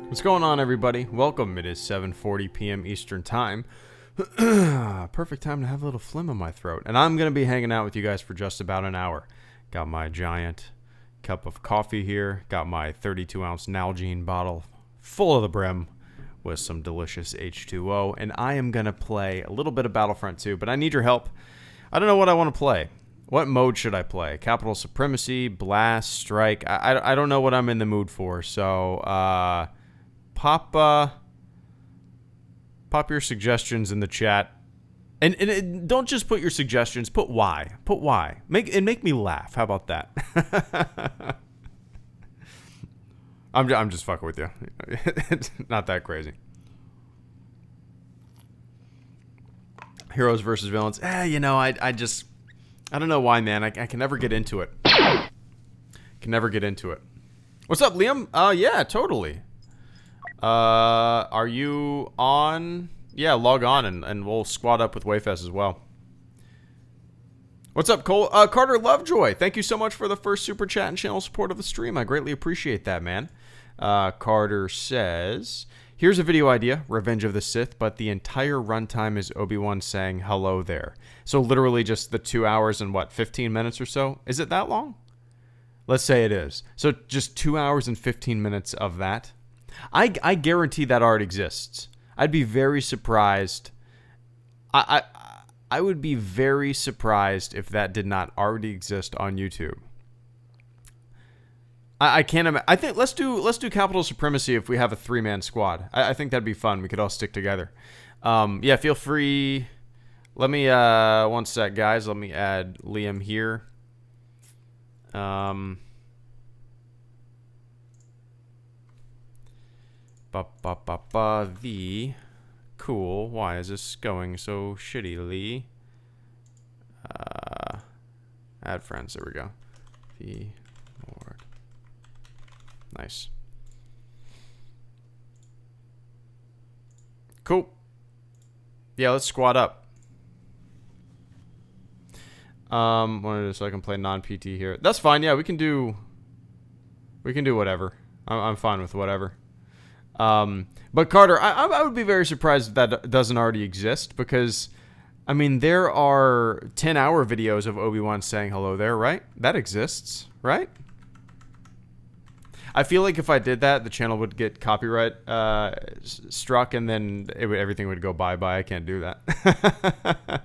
What's going on, everybody? Welcome. It is 7:40 p.m. Eastern Time. Perfect time to have a little phlegm in my throat. And I'm going to be hanging out with you guys for just about an hour. Got my giant cup of coffee here. Got my 32-ounce Nalgene bottle full to the brim with some delicious H2O. And I am going to play a little bit of Battlefront 2, but I need your help. I don't know what I want to play. What mode should I play? Capital Supremacy, Blast, Strike? I don't know what I'm in the mood for. So, Pop your suggestions in the chat, and don't just put your suggestions. Put why. Put why. Make me laugh. How about that? I'm just fucking with you. It's not that crazy. Heroes versus villains. I don't know why, man. I can never get into it. Can never get into it. What's up, Liam? Yeah, totally. Are you on? Yeah, log on and we'll squad up with Wayfest as well. What's up, Cole? Carter Lovejoy, thank you so much for the first super chat and channel support of the stream. I greatly appreciate that, man. Carter says, here's a video idea, Revenge of the Sith, but the entire runtime is Obi-Wan saying hello there. So literally just the 2 hours and 15 minutes or so? Is it that long? Let's say it is. So just 2 hours and 15 minutes of that. I guarantee that art exists. I'd be very surprised. I would be very surprised if that did not already exist on YouTube. I can't imagine. I think let's do Capital Supremacy if we have a 3-man squad. I think that'd be fun. We could all stick together. Yeah, feel free. Let me one sec, guys. Let me add Liam here. The cool. Why is this going so shittily? Add friends. There we go. The Lord. Nice. Cool. Yeah, let's squad up. So I can play non-PT here. That's fine. Yeah, we can do whatever. I'm fine with whatever. But Carter, I would be very surprised if that doesn't already exist, because, I mean, there are 10-hour videos of Obi-Wan saying hello there, right? That exists, right? I feel like if I did that, the channel would get copyright struck, and then everything would go bye-bye. I can't do that.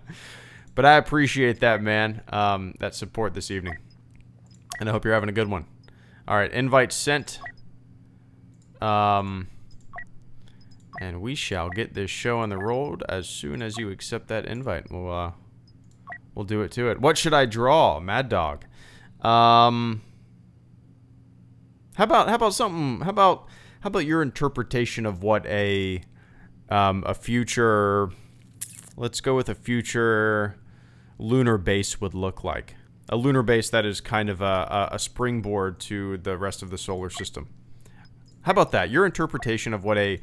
But I appreciate that, man, that support this evening. And I hope you're having a good one. All right, invite sent. And we shall get this show on the road as soon as you accept that invite. We'll do it to it. What should I draw, Mad Dog? How about your interpretation of what a future, let's go with a future lunar base would look like. A lunar base that is kind of a springboard to the rest of the solar system. How about that? Your interpretation of what a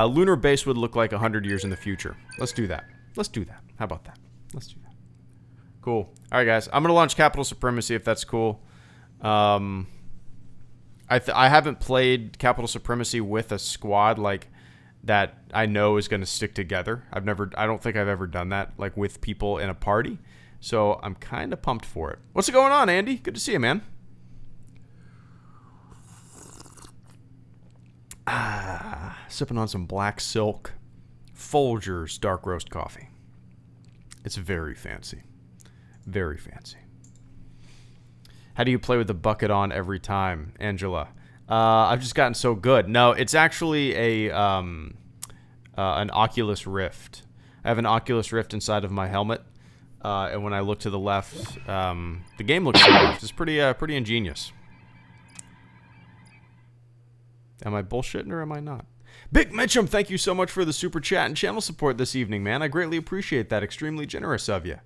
lunar base would look like 100 years in the future. Let's do that. Let's do that. How about that? Let's do that. Cool. All right, guys. I'm going to launch Capital Supremacy if that's cool. I haven't played Capital Supremacy with a squad like that I know is going to stick together. I don't think I've ever done that like with people in a party. So I'm kind of pumped for it. What's going on, Andy? Good to see you, man. Sipping on some Black Silk Folgers dark roast coffee. It's very fancy. Very fancy. How do you play with the bucket on every time, Angela? I've just gotten so good. No, it's actually an Oculus Rift. I have an Oculus Rift inside of my helmet, and when I look to the left, the game looks to the left. It's pretty ingenious. Am I bullshitting or am I not? Big Mitchum, thank you so much for the super chat and channel support this evening, man. I greatly appreciate that. Extremely generous of you.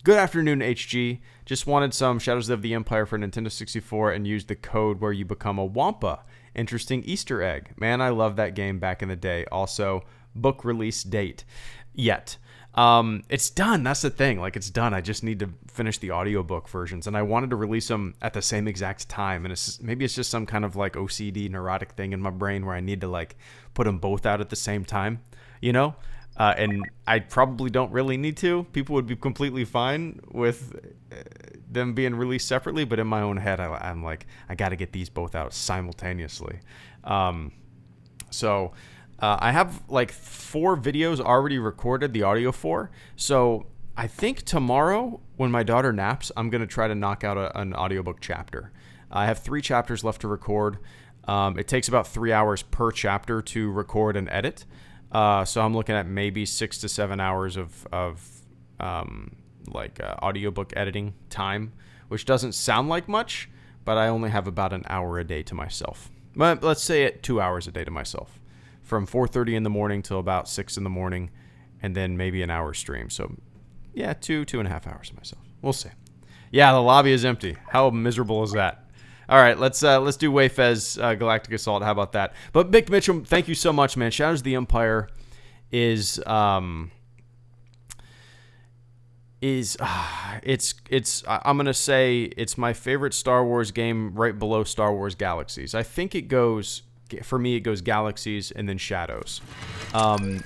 Good afternoon, HG. Just wanted some Shadows of the Empire for Nintendo 64 and used the code where you become a Wampa. Interesting Easter egg. Man, I love that game back in the day. Also, book release date. Yet. It's done. That's the thing. Like, it's done. I just need to finish the audiobook versions. And I wanted to release them at the same exact time. And maybe it's just some kind of, like, OCD neurotic thing in my brain where I need to, like, put them both out at the same time. You know? And I probably don't really need to. People would be completely fine with them being released separately. But in my own head, I'm like, I got to get these both out simultaneously. So I have like 4 videos already recorded, the audio for. So I think tomorrow when my daughter naps, I'm going to try to knock out an audiobook chapter. I have 3 chapters left to record. It takes about 3 hours per chapter to record and edit. So I'm looking at maybe 6 to 7 hours of audiobook editing time, which doesn't sound like much, but I only have about an hour a day to myself. But let's say it 2 hours a day to myself, from 4:30 in the morning till about 6 in the morning, and then maybe an hour stream. So yeah, 2.5 hours to myself. We'll see. Yeah, the lobby is empty. How miserable is that? All right, let's do Wayfez Galactic Assault. How about that? But Mick Mitchum, thank you so much, man. Shadows of the Empire is I'm gonna say it's my favorite Star Wars game, right below Star Wars Galaxies. I think it goes, for me, it goes Galaxies and then Shadows. I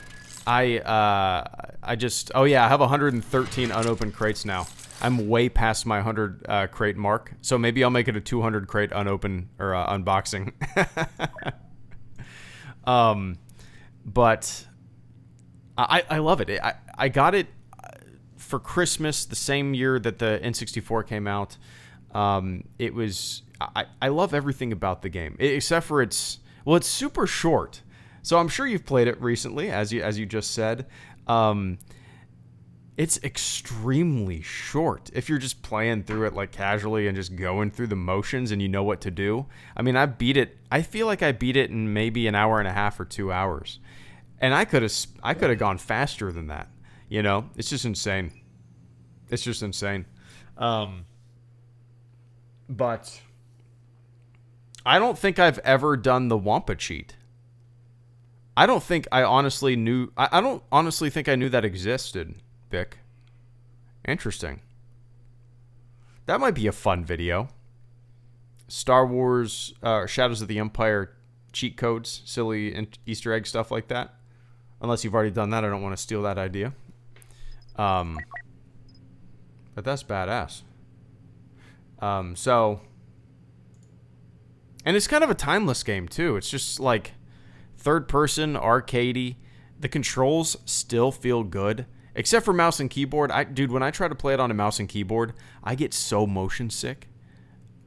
have 113 unopened crates now. I'm way past my 100 crate mark, so maybe I'll make it a 200 crate unopened or unboxing. But I love it. I got it for Christmas the same year that the N64 came out. It was I love everything about the game except for it's super short. So I'm sure you've played it recently, as you just said. It's extremely short if you're just playing through it like casually and just going through the motions and you know what to do. I mean, I feel like I beat it in maybe an hour and a half or 2 hours. And I could have gone faster than that. You know, it's just insane. It's just insane. But I don't think I've ever done the Wampa cheat. I don't think I honestly knew. I don't honestly think I knew that existed, Vic. Interesting. That might be a fun video. Star Wars, Shadows of the Empire cheat codes, silly Easter egg stuff like that. Unless you've already done that, I don't want to steal that idea. But that's badass. So, and it's kind of a timeless game too. It's just like third person, arcadey. The controls still feel good. Except for mouse and keyboard. Dude, when I try to play it on a mouse and keyboard, I get so motion sick.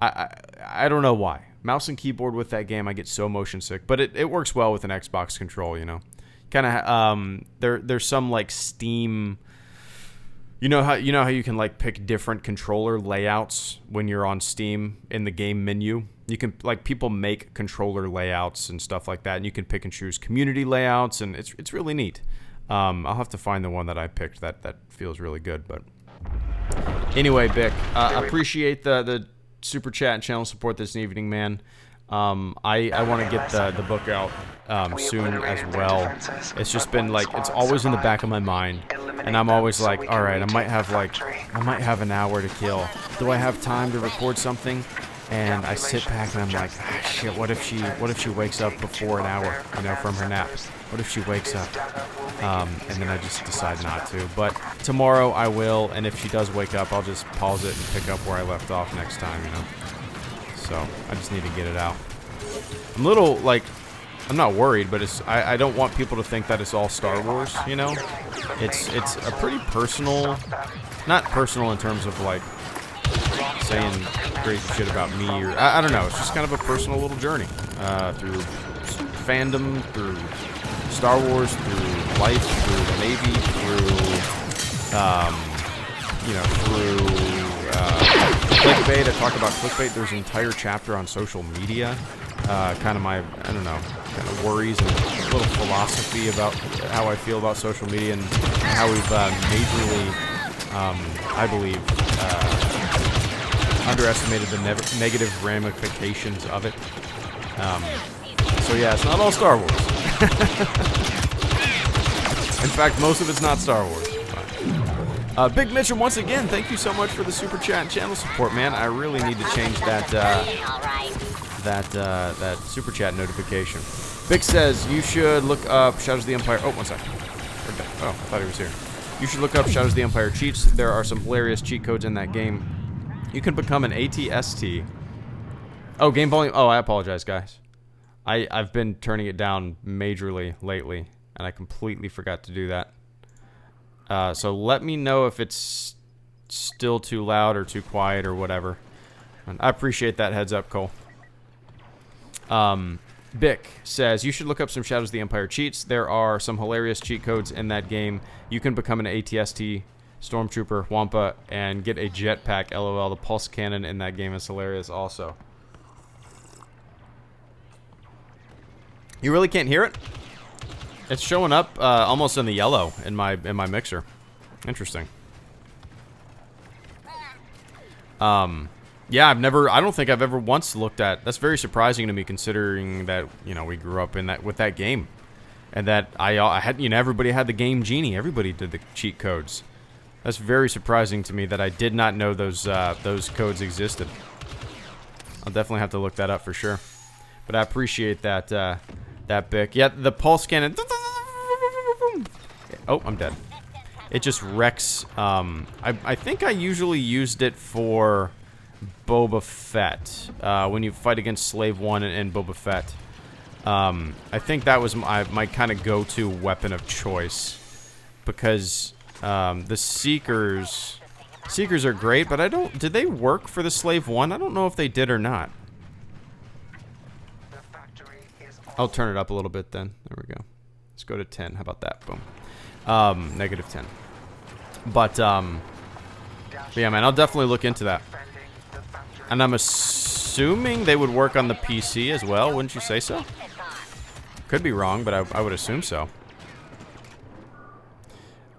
I don't know why. Mouse and keyboard with that game, I get so motion sick. But it works well with an Xbox control, you know. Kind of there's some like Steam. You know how you can like pick different controller layouts when you're on Steam in the game menu. You can like people make controller layouts and stuff like that, and you can pick and choose community layouts, and it's really neat. I'll have to find the one that I picked that feels really good. But anyway, Bick, appreciate the super chat and channel support this evening, man. I want to get the book out soon as well. It's just been like it's always in the back of my mind, and I'm always like, all right, I might have an hour to kill. Do I have time to record something? And I sit back and I'm like, shit, what if she wakes up before an hour, you know, from her nap? What if she wakes up? And then I just decide not to. But tomorrow I will, and if she does wake up, I'll just pause it and pick up where I left off next time, you know. So I just need to get it out. I'm a little like, I'm not worried, but I don't want people to think that it's all Star Wars, you know. It's a pretty personal, not personal in terms of like saying crazy shit about me, or I don't know. It's just kind of a personal little journey through fandom, through Star Wars, through life, through the Navy, through clickbait. I talk about clickbait. There's an entire chapter on social media. Kind of my, I don't know, kind of worries and a little philosophy about how I feel about social media and how we've majorly, I believe, underestimated the negative ramifications of it. So yeah, it's not all Star Wars. In fact, most of it's not Star Wars. Big Mitchell, once again, thank you so much for the super chat and channel support, man. I really need to change that that super chat notification. Big says you should look up Shadows of the Empire. Oh, 1 second. Oh, I thought he was here. You should look up Shadows of the Empire cheats. There are some hilarious cheat codes in that game. You can become an ATST. Oh, game volume. Oh, I apologize, guys. I've been turning it down majorly lately, and I completely forgot to do that. So let me know if it's still too loud or too quiet or whatever. And I appreciate that heads up, Cole. Bick says, you should look up some Shadows of the Empire cheats. There are some hilarious cheat codes in that game. You can become an ATST, Stormtrooper, Wampa, and get a jetpack, LOL. The pulse cannon in that game is hilarious also. You really can't hear it? It's showing up almost in the yellow in my mixer. Interesting. Yeah, I don't think I've ever once looked at. That's very surprising to me, considering that we grew up in with that game, and that I had everybody had the Game Genie. Everybody did the cheat codes. That's very surprising to me that I did not know those codes existed. I'll definitely have to look that up for sure. But I appreciate that that Bick. Yeah, the pulse cannon. Oh, I'm dead. It just wrecks. I think I usually used it for Boba Fett when you fight against Slave One and Boba Fett. I think that was my kind of go-to weapon of choice, because the Seekers are great, but did they work for the Slave One? I don't know if they did or not. I'll turn it up a little bit then. There we go. Let's go to 10. How about that? Boom. Negative 10. But yeah, man, I'll definitely look into that. And I'm assuming they would work on the PC as well, wouldn't you say so? Could be wrong, but I would assume so.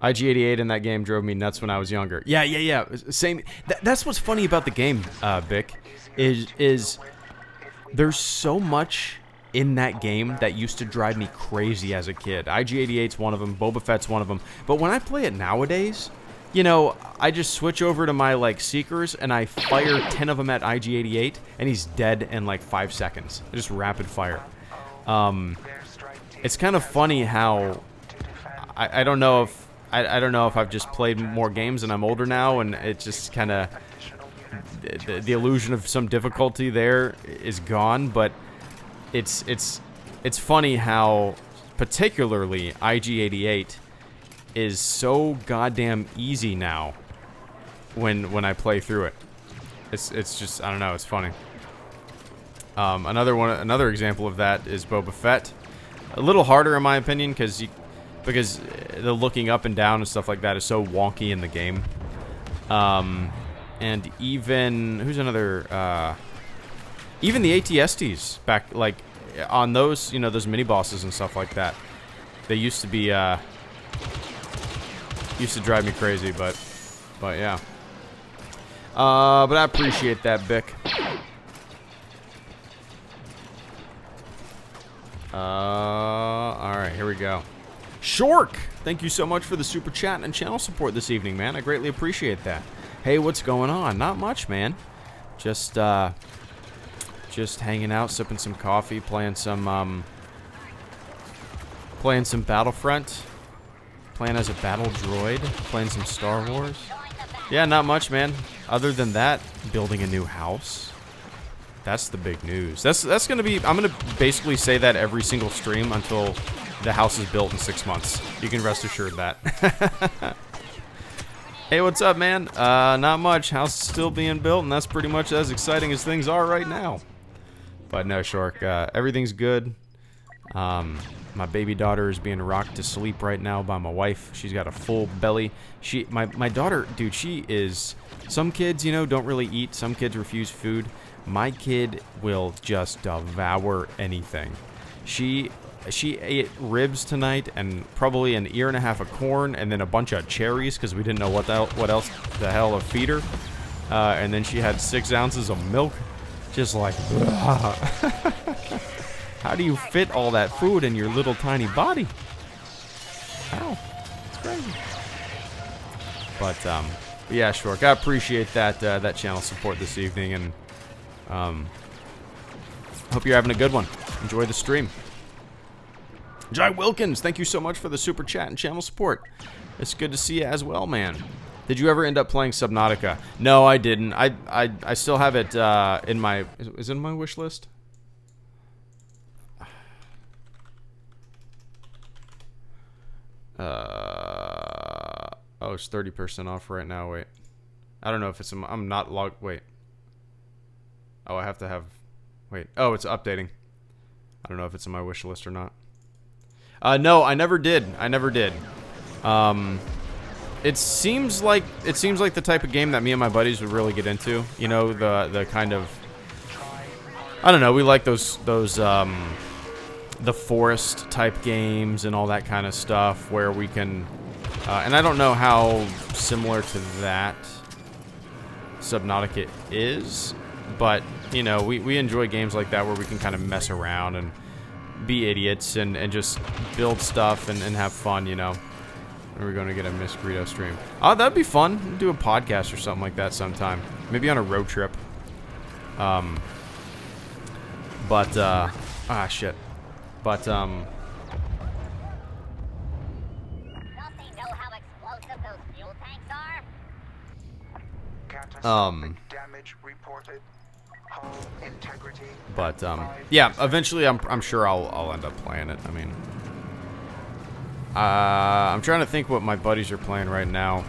IG-88 in that game drove me nuts when I was younger. Yeah. Same. That's what's funny about the game, Bick, is there's so much in that game that used to drive me crazy as a kid. IG-88's one of them. Boba Fett's one of them. But when I play it nowadays, you know, I just switch over to my, like, Seekers, and I fire 10 of them at IG-88, and he's dead in, like, 5 seconds. Just rapid fire. It's kind of funny how... I don't know if... I don't know if I've just played more games and I'm older now, and it just kind of... The illusion of some difficulty there is gone, but... It's funny how, particularly IG-88, is so goddamn easy now when I play through it. It's just, I don't know, it's funny. Another example of that is Boba Fett. A little harder in my opinion because the looking up and down and stuff like that is so wonky in the game. And even who's another? Even the ATSTs back, like, on those, you know, those mini bosses and stuff like that, they used to be, used to drive me crazy, but yeah. But I appreciate that, Bick. Alright, here we go. Shork! Thank you so much for the super chat and channel support this evening, man. I greatly appreciate that. Hey, what's going on? Not much, man. Just hanging out, sipping some coffee, playing some Battlefront, playing as a battle droid, playing some Star Wars. Yeah, not much, man. Other than that, building a new house. That's the big news. That's gonna be. I'm gonna basically say that every single stream until the house is built in 6 months. You can rest assured that. Hey, what's up, man? Not much. House is still being built, and that's pretty much as exciting as things are right now. But no, Shark, everything's good. My baby daughter is being rocked to sleep right now by my wife. She's got a full belly. My daughter, dude, she is... Some kids, you know, don't really eat. Some kids refuse food. My kid will just devour anything. She ate ribs tonight and probably an ear and a half of corn and then a bunch of cherries because we didn't know what else the hell to feed her. And then she had 6 ounces of milk. Just like, how do you fit all that food in your little tiny body? How? It's crazy. But yeah, Shork, I appreciate that channel support this evening, and hope you're having a good one. Enjoy the stream. Jai Wilkins, thank you so much for the super chat and channel support. It's good to see you as well, man. Did you ever end up playing Subnautica? No, I didn't. I still have it in my... Is it in my wish list? Oh, it's 30% off right now. Wait. I don't know if it's... I'm not logged... Wait. Oh, I have to have... Wait. Oh, it's updating. I don't know if it's in my wish list or not. No, I never did. I never did. It seems like the type of game that me and my buddies would really get into. You know, the kind of... I don't know, we like those the forest type games and all that kind of stuff where we can... and I don't know how similar to that Subnautica is, but, you know, we enjoy games like that where we can kind of mess around and be idiots and just build stuff and have fun, you know. We're going to get a Miss Greedo stream. Oh, that'd be fun. We'll do a podcast or something like that sometime. Maybe on a road trip. Shit. But, yeah, eventually I'm sure I'll end up playing it. I mean, I'm trying to think what my buddies are playing right now.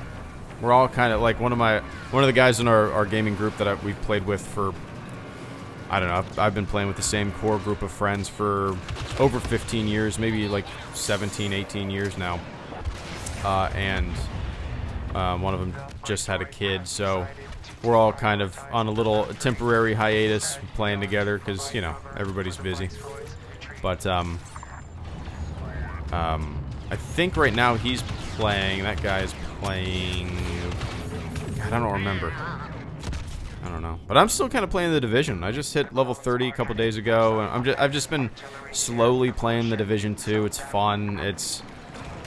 We're all kind of like one of the guys in our gaming group that we've played with for, I don't know, I've been playing with the same core group of friends for over 15 years, maybe like 17, 18 years now. And one of them just had a kid, so we're all kind of on a little temporary hiatus playing together because, you know, everybody's busy. But I think right now he's playing, that guy's playing, God, I don't remember. don't know. But I'm still kind of playing the Division. I just hit level 30 a couple days ago. And I've just been slowly playing the Division 2. It's fun. It's,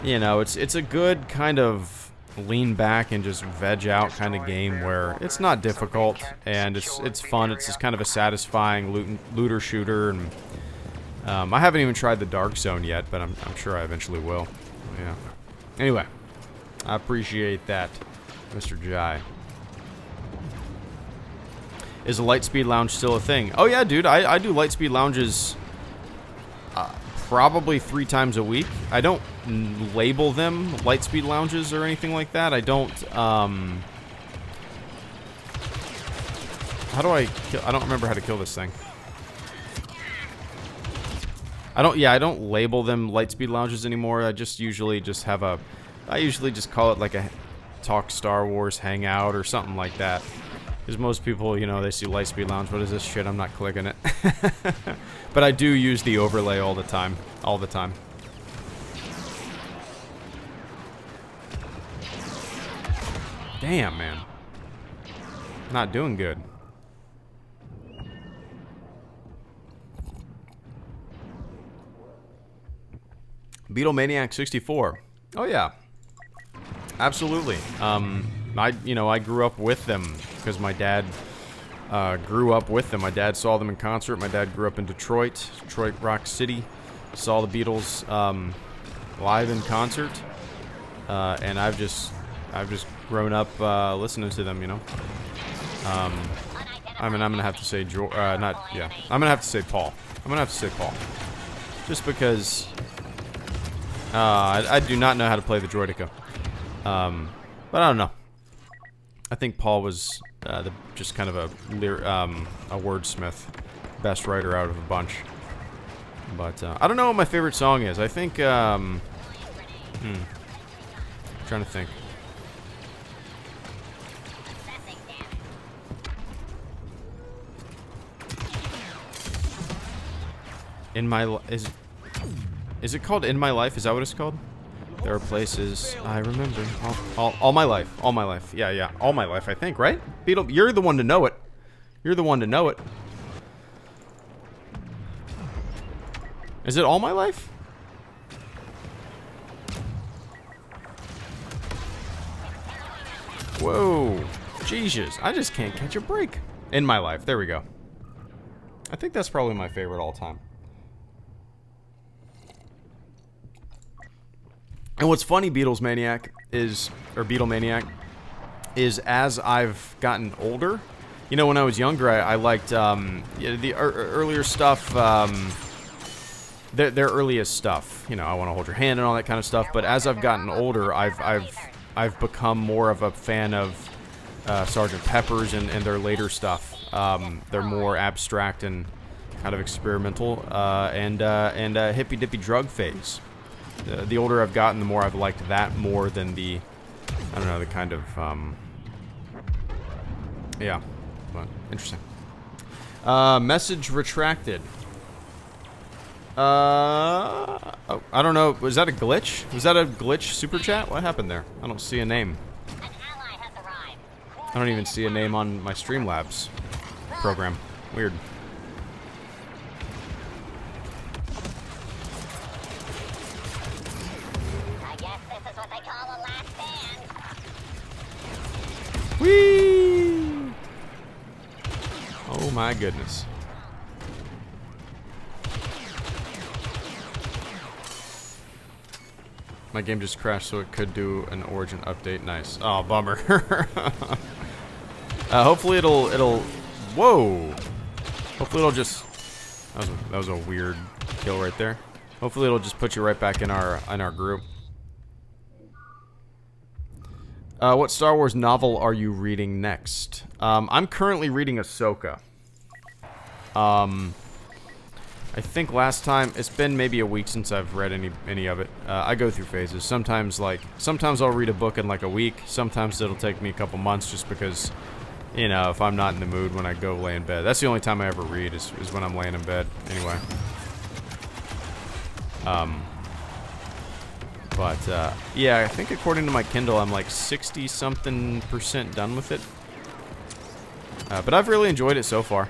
you know, it's a good kind of lean back and just veg out kind of game where it's not difficult and it's fun. It's just kind of a satisfying looter shooter. And I haven't even tried the Dark Zone yet, but I'm sure I eventually will. Yeah. Anyway, I appreciate that, Mr. Jai. Is a Lightspeed Lounge still a thing? Oh yeah, dude. I do Lightspeed Lounges probably 3 times a week. I don't label them Lightspeed Lounges or anything like that. I don't, how do I kill? I don't remember how to kill this thing. I don't label them Lightspeed Lounges anymore. I just usually just have a, I usually just call it like a Talk Star Wars Hangout or something like that. Because most people, you know, they see Lightspeed Lounge. What is this shit? I'm not clicking it. But I do use the overlay all the time. All the time. Damn, man. Not doing good. Beatlemaniac 64. Oh yeah. Absolutely. I grew up with them because my dad grew up with them. My dad saw them in concert. My dad grew up in Detroit, Rock City. Saw the Beatles live in concert, and I've just grown up listening to them. You know. I mean, I'm gonna have to say I'm gonna have to say Paul. Just because I do not know how to play the Droidica. But I don't know. I think Paul was just kind of a wordsmith, best writer out of a bunch. But I don't know what my favorite song is. I think I'm trying to think. Is it called In My Life? Is that what it's called? There are places I remember all my life. All my life. Yeah. All my life, I think, right? Beetle, you're the one to know it. You're the one to know it. Is it All My Life? Whoa. Jesus. I just can't catch a break. In My Life. There we go. I think that's probably my favorite all time. And what's funny, Beatlemaniac, is as I've gotten older, you know, when I was younger, I liked the earlier stuff, their earliest stuff. You know, I Want to Hold Your Hand and all that kind of stuff. But as I've gotten older, I've become more of a fan of Sgt. Pepper's and their later stuff. They're more abstract and kind of experimental, and hippy dippy drug phase. The older I've gotten, the more I've liked that more than the, I don't know, the kind of, yeah, but interesting. Message retracted. Oh, I don't know, was that a glitch? Was that a glitch super chat? What happened there? I don't see a name. I don't even see a name on my Streamlabs program. Weird. Whee! Oh my goodness. My game just crashed, so it could do an Origin update. Nice. Oh, bummer. Hopefully it'll. Whoa! Hopefully it'll just. That was a weird kill right there. Hopefully it'll just put you right back in our group. What Star Wars novel are you reading next? I'm currently reading Ahsoka. I think last time, it's been maybe a week since I've read any of it. I go through phases. Sometimes I'll read a book in like a week. Sometimes it'll take me a couple months just because, you know, if I'm not in the mood when I go lay in bed. That's the only time I ever read is when I'm laying in bed. Anyway. But, yeah, I think according to my Kindle, I'm like 60-something% done with it. But I've really enjoyed it so far.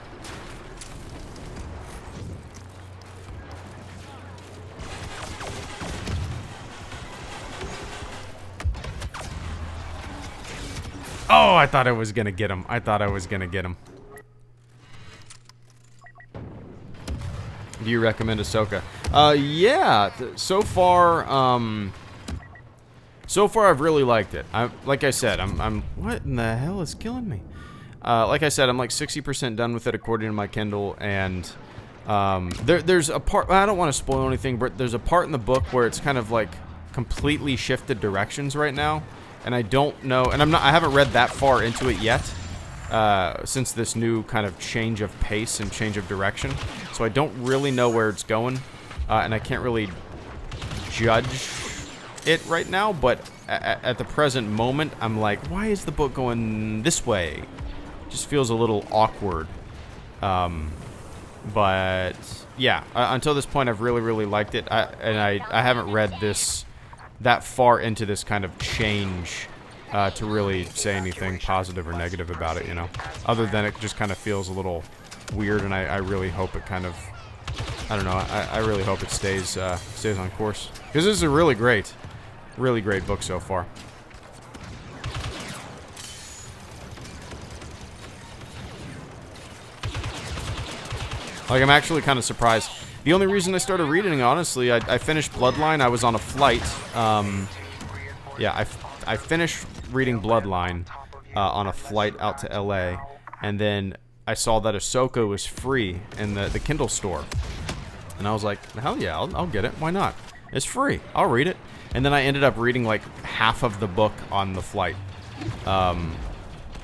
Oh, I thought I was gonna get him. I thought I was gonna get him. Do you recommend Ahsoka? Yeah. So far, I've really liked it. Like I said, I'm. What in the hell is killing me? Like I said, I'm like 60% done with it according to my Kindle, and there's a part. I don't want to spoil anything, but there's a part in the book where it's kind of like completely shifted directions right now. And I don't know, and I haven't read that far into it yet, since this new kind of change of pace and change of direction. So I don't really know where it's going, and I can't really judge it right now. But at the present moment, I'm like, why is the book going this way? Just feels a little awkward. But yeah, until this point, I've really liked it, and I haven't read this that far into this kind of change to really say anything positive or negative about it, you know, other than it just kind of feels a little weird, and I really hope it kind of, I don't know, I really hope it stays on course, because this is a really great book so far. Like, I'm actually kind of surprised. The only reason I started reading it, honestly, I finished Bloodline. I was on a flight. Yeah, I finished reading Bloodline on a flight out to LA, and then I saw that Ahsoka was free in the Kindle store, and I was like, hell yeah, I'll get it. Why not? It's free. I'll read it. And then I ended up reading like half of the book on the flight,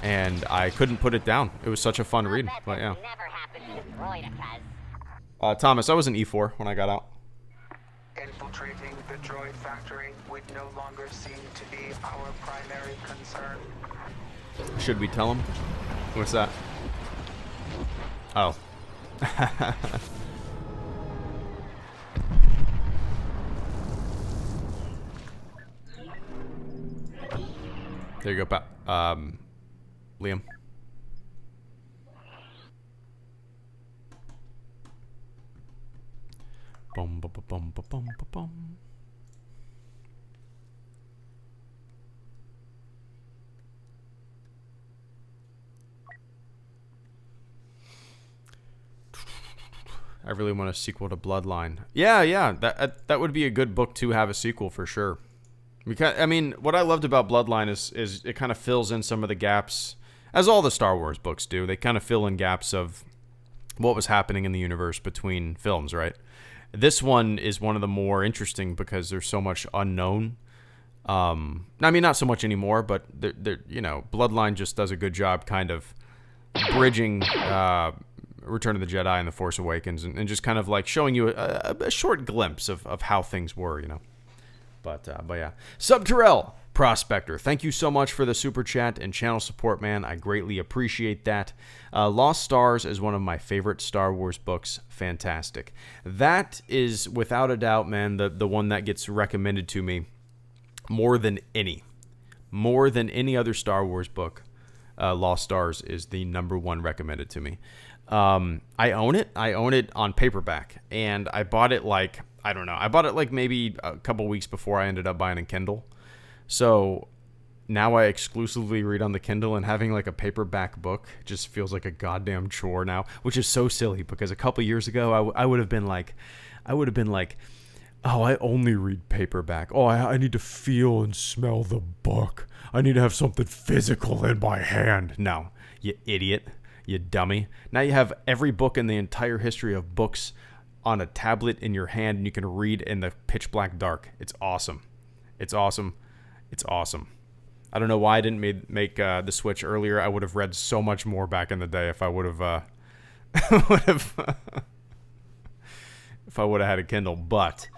and I couldn't put it down. It was such a fun read. But yeah. Thomas, I was an E4 when I got out. Infiltrating the droid factory would no longer seem to be our primary concern. Should we tell him? What's that? Oh. There you go, Liam. Bum, bum, bum, bum, bum, bum. I really want a sequel to Bloodline. Yeah, that would be a good book to have a sequel for sure. Because, I mean, what I loved about Bloodline is it kind of fills in some of the gaps, as all the Star Wars books do. They kind of fill in gaps of what was happening in the universe between films, right? This one is one of the more interesting because there's so much unknown. I mean, not so much anymore, but you know, Bloodline just does a good job kind of bridging Return of the Jedi and The Force Awakens, and just kind of like showing you a short glimpse of how things were, you know. But yeah. SWTOR Prospector, thank you so much for the super chat and channel support, man. I greatly appreciate that. Lost Stars is one of my favorite Star Wars books. Fantastic. That is, without a doubt, man, the one that gets recommended to me more than any other Star Wars book. Lost Stars is the #1 recommended to me. I own it. I own it on paperback, and I bought it like, I don't know, I bought it like maybe a couple weeks before I ended up buying a Kindle. So now I exclusively read on the Kindle, and having like a paperback book just feels like a goddamn chore now, which is so silly because a couple years ago I would have been like, oh, I only read paperback. Oh, I need to feel and smell the book. I need to have something physical in my hand. No, you idiot, you dummy. Now you have every book in the entire history of books on a tablet in your hand, and you can read in the pitch black dark. It's awesome. It's awesome. It's awesome. I don't know why I didn't make the switch earlier. I would have read so much more back in the day if I would have if I would have had a Kindle. But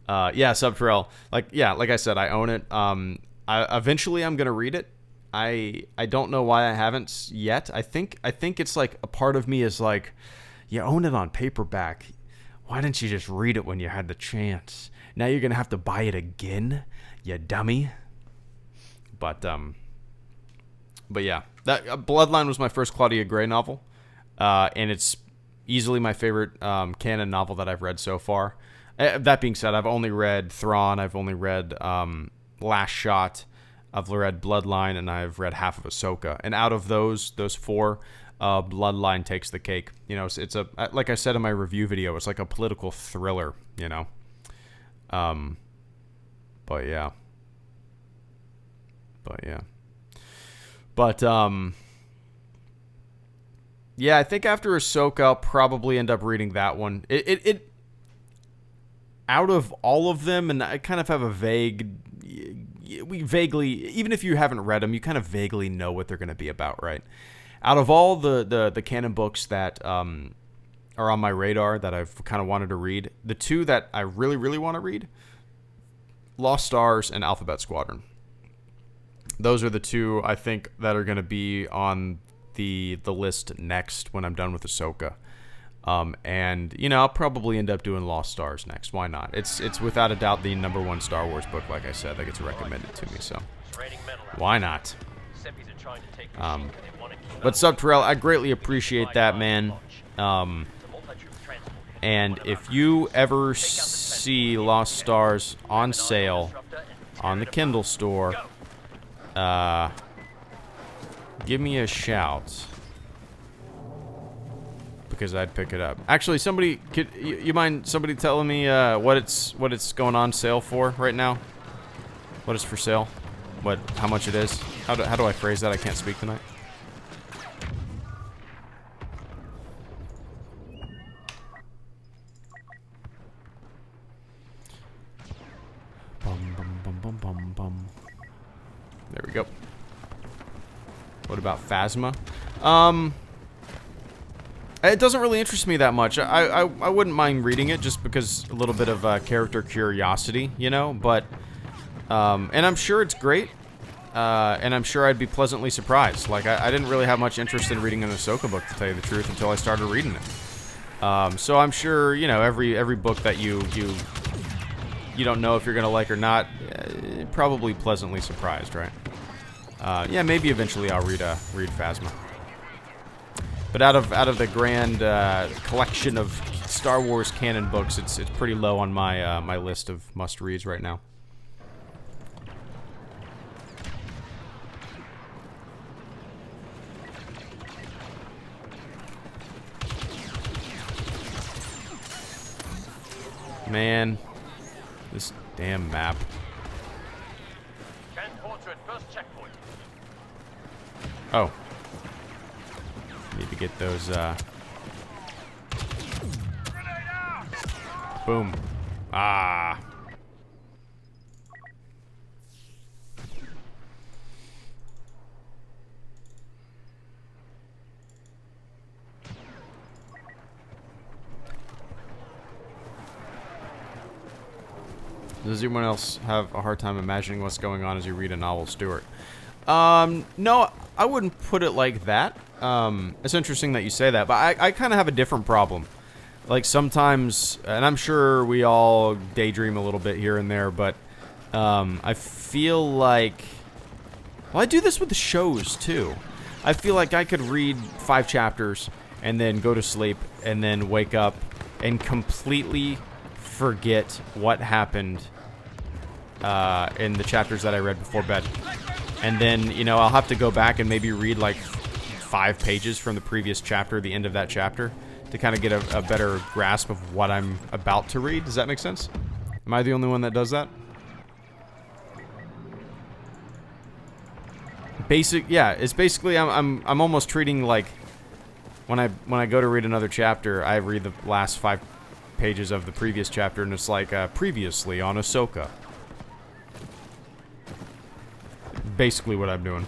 yeah, SWTOR. Like I said, I own it. Eventually I'm gonna read it. I don't know why I haven't yet. I think it's like a part of me is like, you own it on paperback. Why didn't you just read it when you had the chance? Now you're gonna have to buy it again, you dummy. But But yeah, that Bloodline was my first Claudia Gray novel, and it's easily my favorite canon novel that I've read so far. That being said, I've only read Thrawn, I've only read Last Shot, I've read Bloodline, and I've read half of Ahsoka. And out of those four, Bloodline takes the cake. You know, it's a, like I said in my review video, it's like a political thriller. You know, but yeah. Yeah, I think after Ahsoka, I'll probably end up reading that one. It out of all of them, and I kind of have a vaguely, even if you haven't read them, you kind of vaguely know what they're going to be about, right? Out of all the canon books that are on my radar that I've kind of wanted to read, the two that I really, really want to read, Lost Stars and Alphabet Squadron. Those are the two I think that are going to be on the list next when I'm done with Ahsoka. And, you know, I'll probably end up doing Lost Stars next. Why not? It's without a doubt the #1 Star Wars book, like I said, that gets recommended to me, so why not? But SWTOR, I greatly appreciate that, man. And if you ever see Lost Stars on sale on the Kindle store, give me a shout, because I'd pick it up. Actually, somebody, you mind somebody telling me what it's going on sale for right now? What is for sale? How much it is? How do I phrase that? I can't speak tonight. There we go. What about Phasma? It doesn't really interest me that much. I wouldn't mind reading it just because a little bit of character curiosity, you know. But and I'm sure it's great, and I'm sure I'd be pleasantly surprised. Like I didn't really have much interest in reading an Ahsoka book, to tell you the truth, until I started reading it. So I'm sure, you know, every book that you don't know if you're gonna like or not, probably pleasantly surprised, right? Yeah, maybe eventually I'll read Phasma. But out of the grand collection of Star Wars canon books, it's pretty low on my my list of must-reads right now. Man, this damn map. Oh. Need to get those, boom. Ah. Does anyone else have a hard time imagining what's going on as you read a novel, Stuart? No, I wouldn't put it like that. It's interesting that you say that, but I kind of have a different problem. Like sometimes, and I'm sure we all daydream a little bit here and there, but I feel like, well, I do this with the shows too. I feel like I could read 5 chapters and then go to sleep and then wake up and completely forget what happened in the chapters that I read before bed. And then, you know, I'll have to go back and maybe read like 5 pages from the previous chapter, the end of that chapter, to kind of get a better grasp of what I'm about to read. Does that make sense? Am I the only one that does that? Yeah, it's basically I'm almost treating like when I go to read another chapter, I read the last 5 pages of the previous chapter, and it's like previously on Ahsoka. Basically what I'm doing.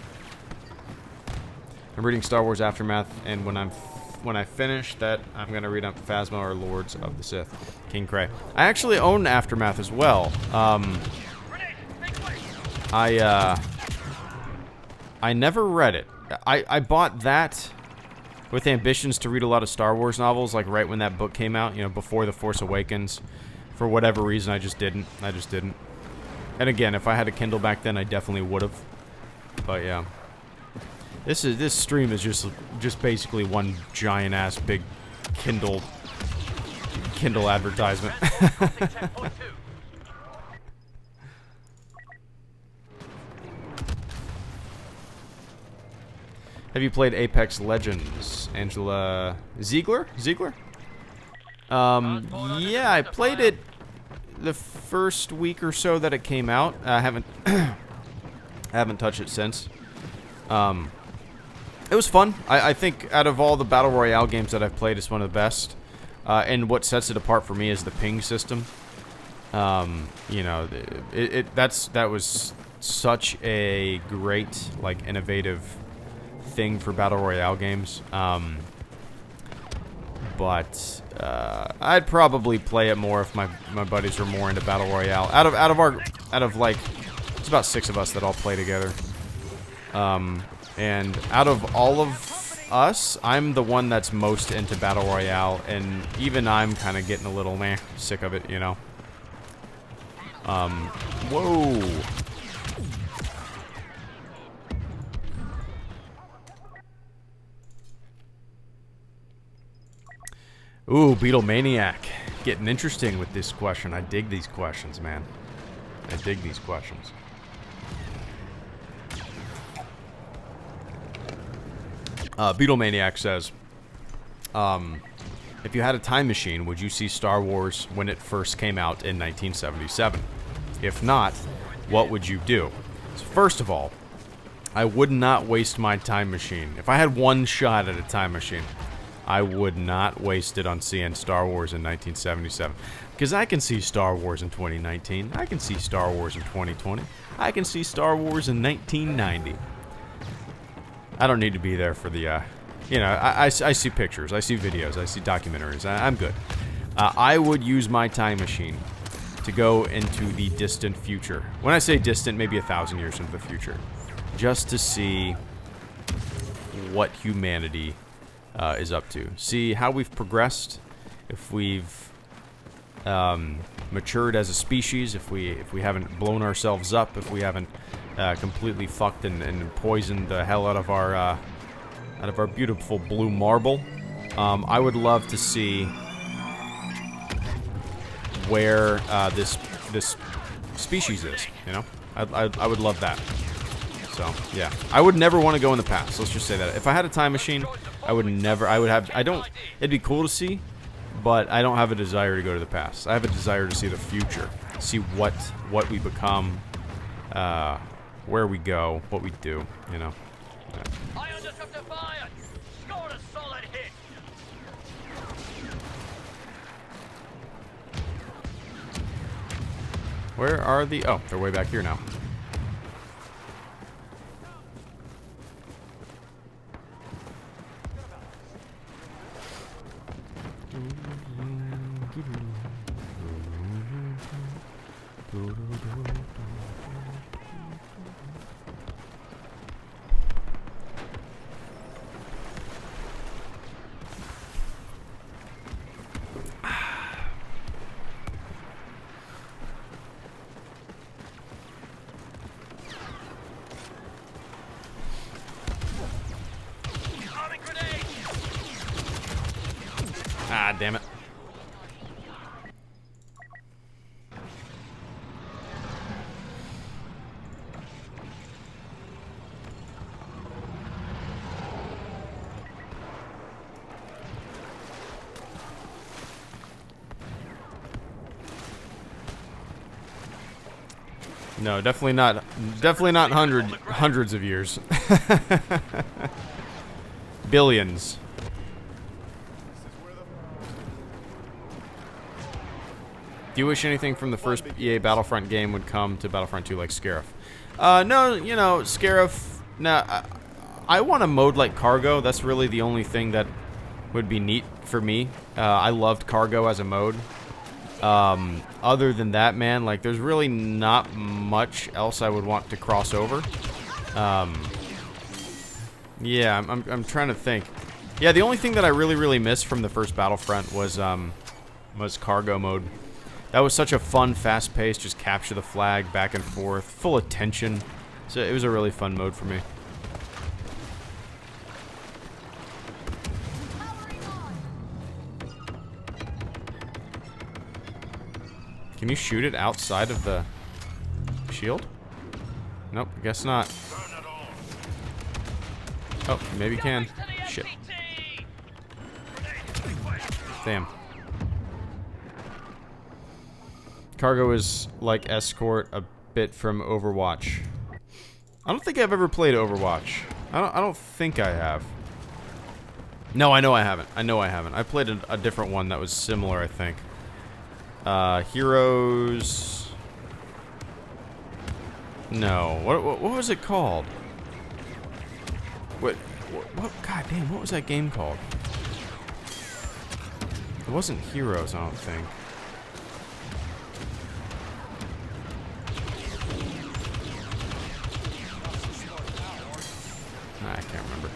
I'm reading Star Wars Aftermath, and when I finish that, I'm gonna read up Phasma or Lords of the Sith, King Cray. I actually own Aftermath as well. I never read it. I bought that with ambitions to read a lot of Star Wars novels, like right when that book came out, you know, before The Force Awakens. For whatever reason, I just didn't. And again, if I had a Kindle back then, I definitely would have. But yeah. This stream is just basically one giant ass big Kindle advertisement. Have you played Apex Legends, Angela Ziegler? Yeah, I played it the first week or so that it came out. I haven't touched it since. It was fun. I think out of all the Battle Royale games that I've played, it's one of the best. And what sets it apart for me is the ping system. You know, that was such a great, like, innovative thing for Battle Royale games. But I'd probably play it more if my buddies were more into Battle Royale. Out of like, it's about 6 of us that all play together. And out of all of us, I'm the one that's most into Battle Royale, and even I'm kind of getting a little sick of it, you know. Whoa. Ooh, Beatlemaniac. Getting interesting with this question. I dig these questions, man. I dig these questions. Beatlemaniac says, if you had a time machine, would you see Star Wars when it first came out in 1977? If not, what would you do? So first of all, I would not waste my time machine. If I had one shot at a time machine, I would not waste it on seeing Star Wars in 1977. Because I can see Star Wars in 2019. I can see Star Wars in 2020. I can see Star Wars in 1990. I don't need to be there for the, you know, I see pictures, I see videos, I see documentaries. I'm good. I would use my time machine to go into the distant future. When I say distant, maybe 1,000 years into the future. Just to see what humanity is up to. See how we've progressed, if we've matured as a species, if we haven't blown ourselves up, if we haven't completely fucked and poisoned the hell out of our beautiful blue marble. I would love to see where this species is. You know, I would love that. So yeah, I would never want to go in the past. Let's just say that. If I had a time machine, I would never. It'd be cool to see, but I don't have a desire to go to the past. I have a desire to see the future, see what we become. Where we go, what we do, you know. Yeah. I undertook to fire! Scored a solid hit! Where are the... Oh, they're way back here now. Ah, damn it. No, definitely not hundreds of years. Billions. Do you wish anything from the first EA Battlefront game would come to Battlefront 2 like Scarif? No, you know, Scarif, nah, I want a mode like Cargo. That's really the only thing that would be neat for me. I loved Cargo as a mode. Other than that, man, like, there's really not much else I would want to cross over. Yeah, I'm trying to think. Yeah, the only thing that I really missed from the first Battlefront was Cargo mode. That was such a fun, fast-paced, just capture the flag, back and forth, full of tension. So it was a really fun mode for me. Can you shoot it outside of the shield? Nope, I guess not. Oh, maybe you can. Shit. Damn. Cargo is like escort a bit from Overwatch. I don't think I've ever played Overwatch. I don't think I have. No, I know I haven't. I know I haven't. I played a different one that was similar, I think. Heroes. No. What was it called? What? God damn, what was that game called? It wasn't Heroes, I don't think. I can't remember.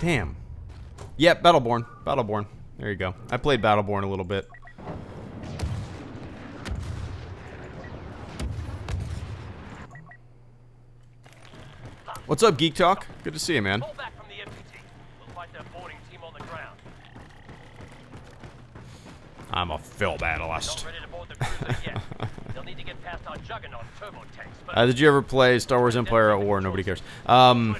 Damn. Yep, Battleborn. Battleborn. There you go. I played Battleborn a little bit. What's up, Geek Talk? Good to see you, man. Pull back from the MPT. We'll fight their boarding team on the ground. I'm a fill battlist. Not ready to board the cruiser yet. They'll need to get past our juggernaut turbo tanks. But Did you ever play Star Wars Empire at War? Nobody cares. Yep,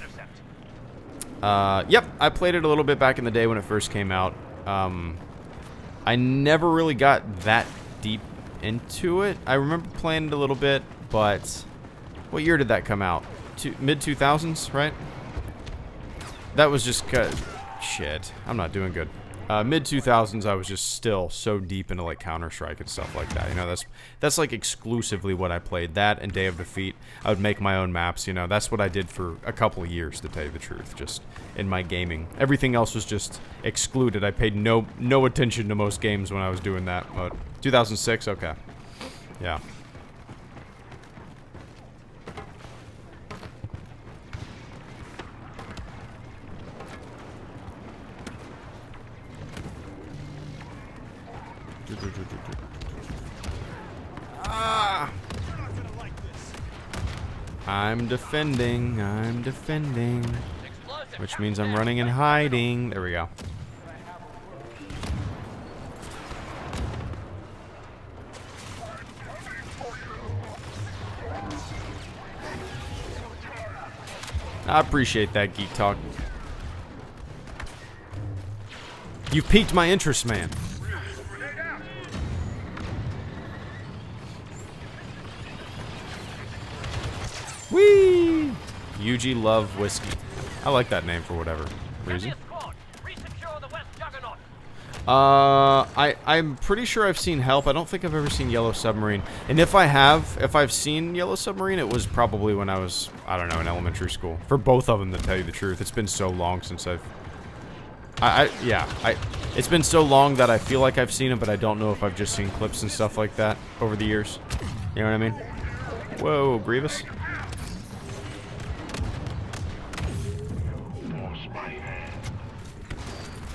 I played it a little bit back in the day when it first came out. I never really got that deep into it. I remember playing it a little bit, but what year did that come out? Mid-2000s, right? That was just shit. I'm not doing good. Mid-2000s, I was just still so deep into like Counter-Strike and stuff like that. You know, that's like exclusively what I played. That and Day of Defeat. I would make my own maps. You know, that's what I did for a couple of years, to tell you the truth. Just in my gaming, everything else was just excluded. I paid no attention to most games when I was doing that. But 2006, okay, yeah. Ah! I'm defending, which means I'm running and hiding. There we go. I appreciate that, Geek Talk. You've piqued my interest, man. Whee! UG Love Whiskey. I like that name for whatever reason. I'm pretty sure I've seen Help. I don't think I've ever seen Yellow Submarine. And if I've seen Yellow Submarine, it was probably when I was, I don't know, in elementary school. For both of them, to tell you the truth. It's been so long since it's been so long that I feel like I've seen it, but I don't know if I've just seen clips and stuff like that over the years. You know what I mean? Whoa, Grievous.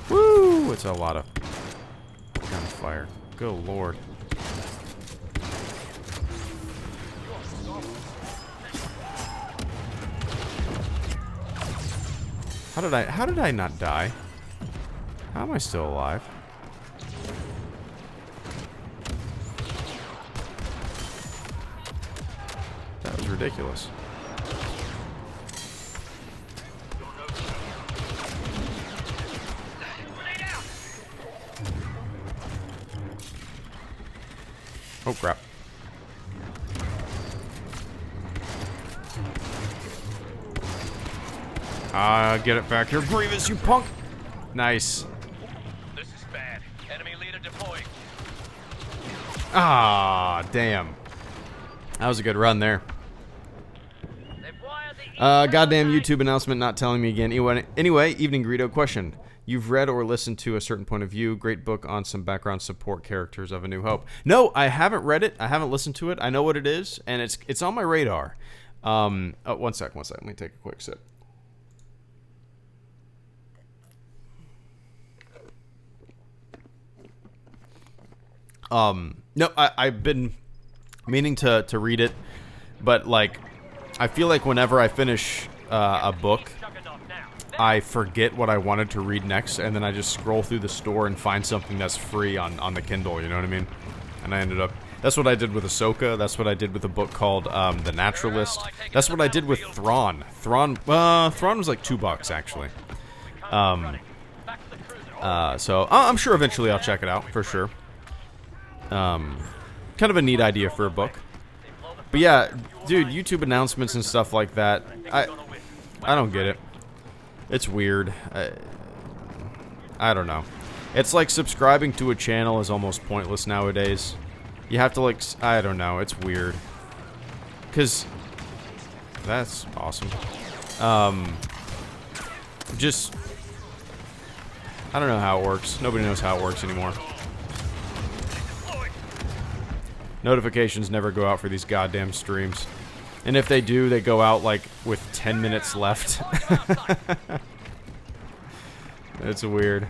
Woo! It's a lot of gunfire. Good lord. How did I not die? How am I still alive? That was ridiculous. Oh crap. Get it back here, Grievous, you punk! Nice. This is bad. Enemy leader deploying. Ah, damn. That was a good run there. Goddamn YouTube announcement not telling me again. Anyway, Evening Greedo, question. You've read or listened to A Certain Point of View. Great book on some background support characters of A New Hope. No, I haven't read it. I haven't listened to it. I know what it is, and it's on my radar. Oh, one sec. Let me take a quick sip. No, I've been meaning to read it, but like, I feel like whenever I finish a book, I forget what I wanted to read next, and then I just scroll through the store and find something that's free on the Kindle, you know what I mean? And I ended up... That's what I did with Ahsoka. That's what I did with a book called The Naturalist. That's what I did with Thrawn. Thrawn was like $2, actually. So I'm sure eventually I'll check it out, for sure. Kind of a neat idea for a book. But yeah, dude, YouTube announcements and stuff like that, I don't get it. It's weird. I don't know. It's like subscribing to a channel is almost pointless nowadays. You have to, like, I don't know, it's weird. Because, that's awesome. Just, I don't know how it works. Nobody knows how it works anymore. Notifications never go out for these goddamn streams. And if they do, they go out, like, with 10 minutes left. It's weird.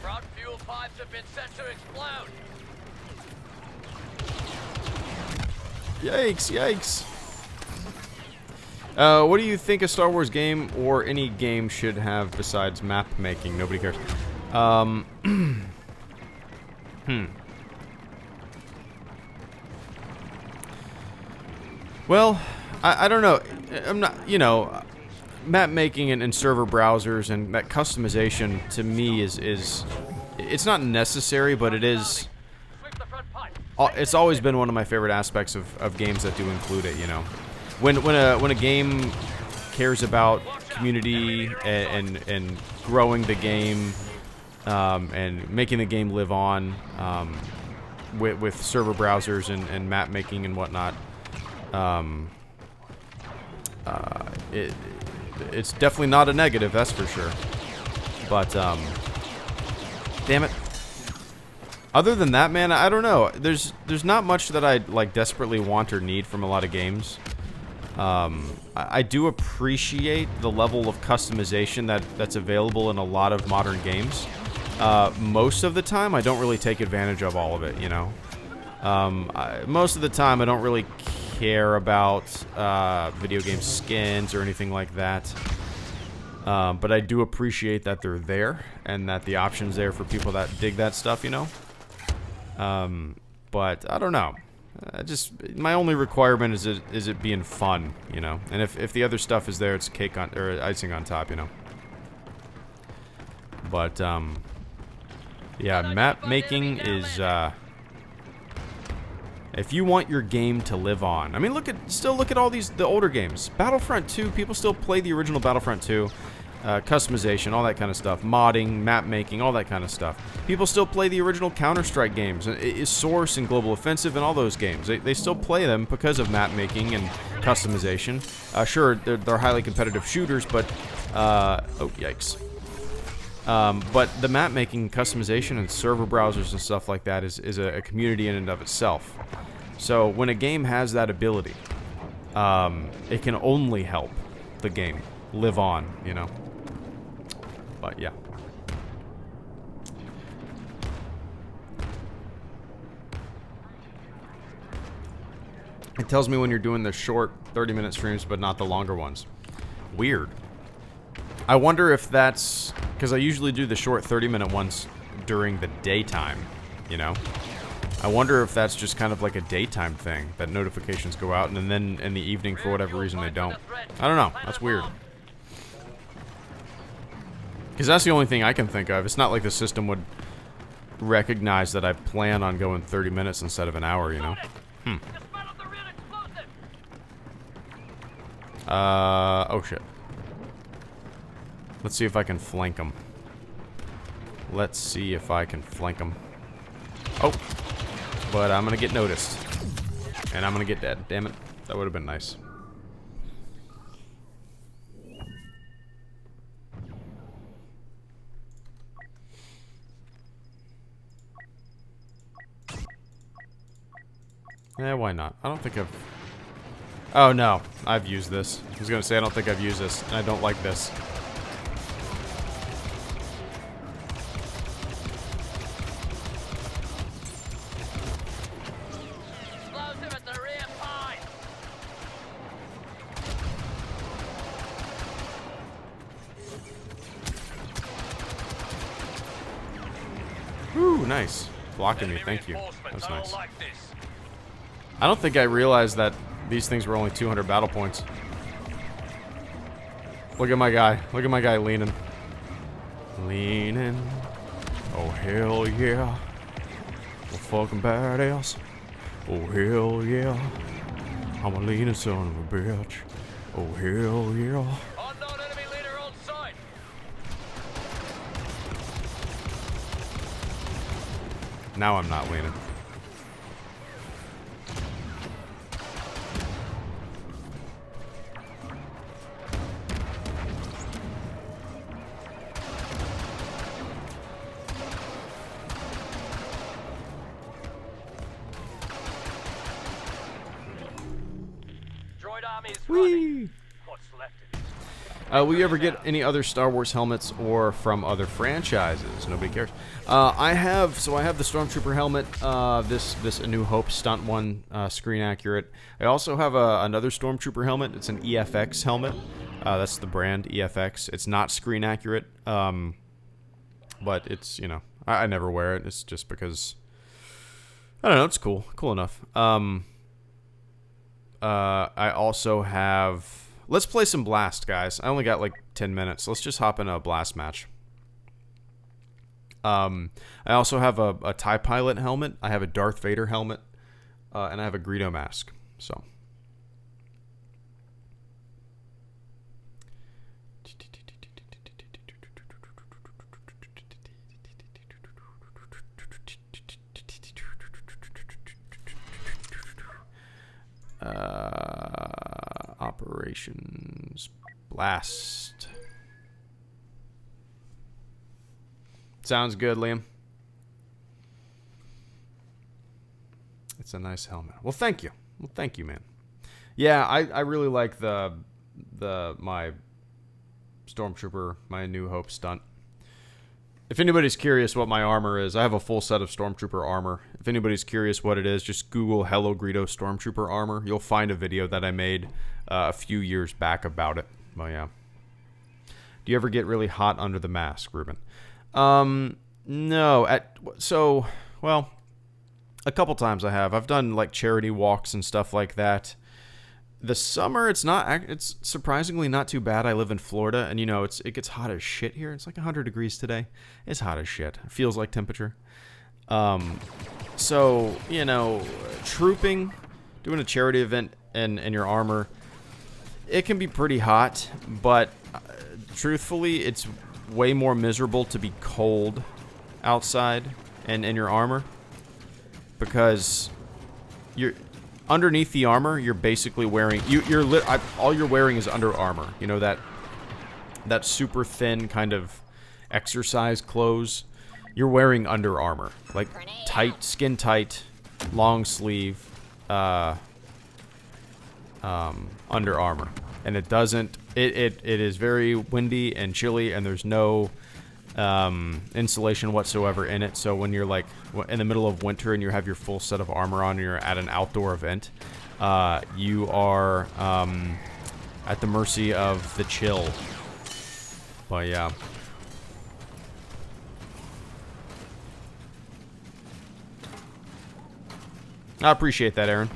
Front fuel pipes have been set to explode. Yikes, yikes. What do you think a Star Wars game or any game should have besides map making? Nobody cares. Well, I don't know. I'm not, you know, map making and server browsers and that customization to me is it's not necessary, but it is. It's always been one of my favorite aspects of games that do include it. You know, when a game cares about community and growing the game and making the game live on with server browsers and map making and whatnot. It's definitely not a negative, that's for sure. But damn it. Other than that, man, I don't know. There's not much that I like desperately want or need from a lot of games. I do appreciate the level of customization that's available in a lot of modern games. Most of the time, I don't really take advantage of all of it, you know. Most of the time, I don't really care about video game skins or anything like that. But I do appreciate that they're there and that the option's there for people that dig that stuff, you know. But I don't know. Just my only requirement is it being fun, you know. And if the other stuff is there, it's cake on or icing on top, you know. But yeah, map making is if you want your game to live on. I mean, look at all the older games. Battlefront 2, people still play the original Battlefront 2. Customization, all that kind of stuff. Modding, map making, all that kind of stuff. People still play the original Counter-Strike games. Source and Global Offensive and all those games. They still play them because of map making and customization. Sure, they're highly competitive shooters, but oh, yikes. But the map making, customization, and server browsers and stuff like that is a community in and of itself. So when a game has that ability, it can only help the game live on, you know. But yeah. It tells me when you're doing the short 30-minute streams, but not the longer ones. Weird. I wonder if that's because I usually do the short 30-minute ones during the daytime, you know. I wonder if that's just kind of like a daytime thing, that notifications go out and then in the evening for whatever reason they don't. I don't know. That's weird. Because that's the only thing I can think of. It's not like the system would recognize that I plan on going 30 minutes instead of an hour, you know. Oh shit. Let's see if I can flank them. Let's see if I can flank them. Oh. But I'm gonna get noticed. And I'm gonna get dead. Damn it. That would have been nice. Yeah, why not? I don't think I've... Oh, no. I've used this. I was gonna say I don't think I've used this. And I don't like this. Ooh, nice. Blocking me, Enemy thank you. That reinforcements, was I don't nice. like this. I don't think I realized that these things were only 200 battle points. Look at my guy. Look at my guy leaning. Leaning. Oh, hell yeah. Well, fucking badass. Oh, hell yeah. I'm a leaning son of a bitch. Oh, hell yeah. Unknown enemy leader on site. Now I'm not leaning. Droid army is running. Whee! What's left of it? Will you ever get any other Star Wars helmets or from other franchises? Nobody cares. I have the Stormtrooper helmet, this A New Hope stunt one, screen accurate. I also have another Stormtrooper helmet. It's an EFX helmet. That's the brand, EFX. It's not screen accurate, but it's, you know, I never wear it. It's just because, I don't know, it's cool. Cool enough. I also have... Let's play some Blast, guys. I only got like 10 minutes. Let's just hop in a Blast match. I also have a TIE Pilot helmet. I have a Darth Vader helmet. And I have a Greedo mask. So... Operations Blast. Sounds good, Liam. It's a nice helmet. Well, thank you. Well, thank you, man. Yeah, I really like my Stormtrooper, my New Hope stunt. If anybody's curious what my armor is, I have a full set of Stormtrooper armor. If anybody's curious what it is, just Google Hello Greedo Stormtrooper armor. You'll find a video that I made a few years back about it. Well, yeah. Do you ever get really hot under the mask, Ruben? No. Well, a couple times I have. I've done like charity walks and stuff like that. The summer, it's surprisingly not too bad. I live in Florida, and you know, it gets hot as shit here. It's like 100 degrees today. It's hot as shit. It feels like temperature. So, you know, trooping, doing a charity event in your armor, it can be pretty hot, but truthfully, it's way more miserable to be cold outside and in your armor, because you're... Underneath the armor, you're basically wearing... all you're wearing is Under Armour. You know, that super thin kind of exercise clothes. You're wearing Under Armour. Like, tight, skin tight, long sleeve, Under Armour. And it doesn't... It is very windy and chilly, and there's no insulation whatsoever in it. So when you're like in the middle of winter and you have your full set of armor on and you're at an outdoor event, you are at the mercy of the chill. But yeah. I appreciate that, Aaron.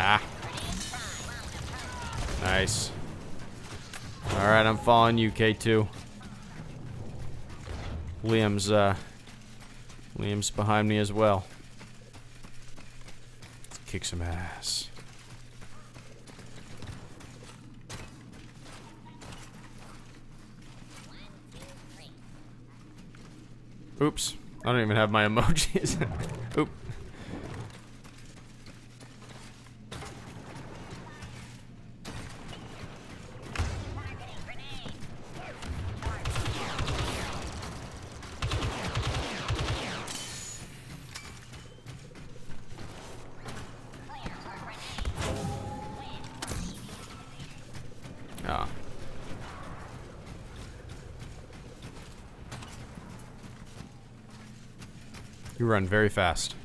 Ah. Nice. Alright, I'm following you, K2. Liam's behind me as well. Let's kick some ass. Oops. I don't even have my emojis. Oop. Ah. You run very fast.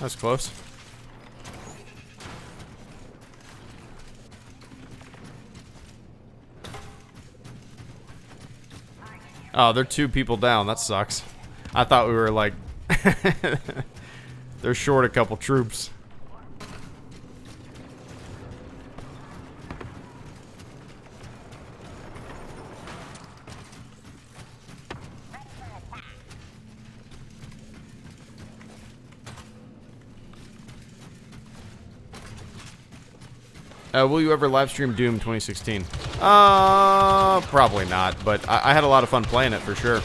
That's close. Oh, they're 2 people down. That sucks. I thought we were like... They're short a couple troops. Will you ever live stream Doom 2016? Probably not, but I had a lot of fun playing it for sure.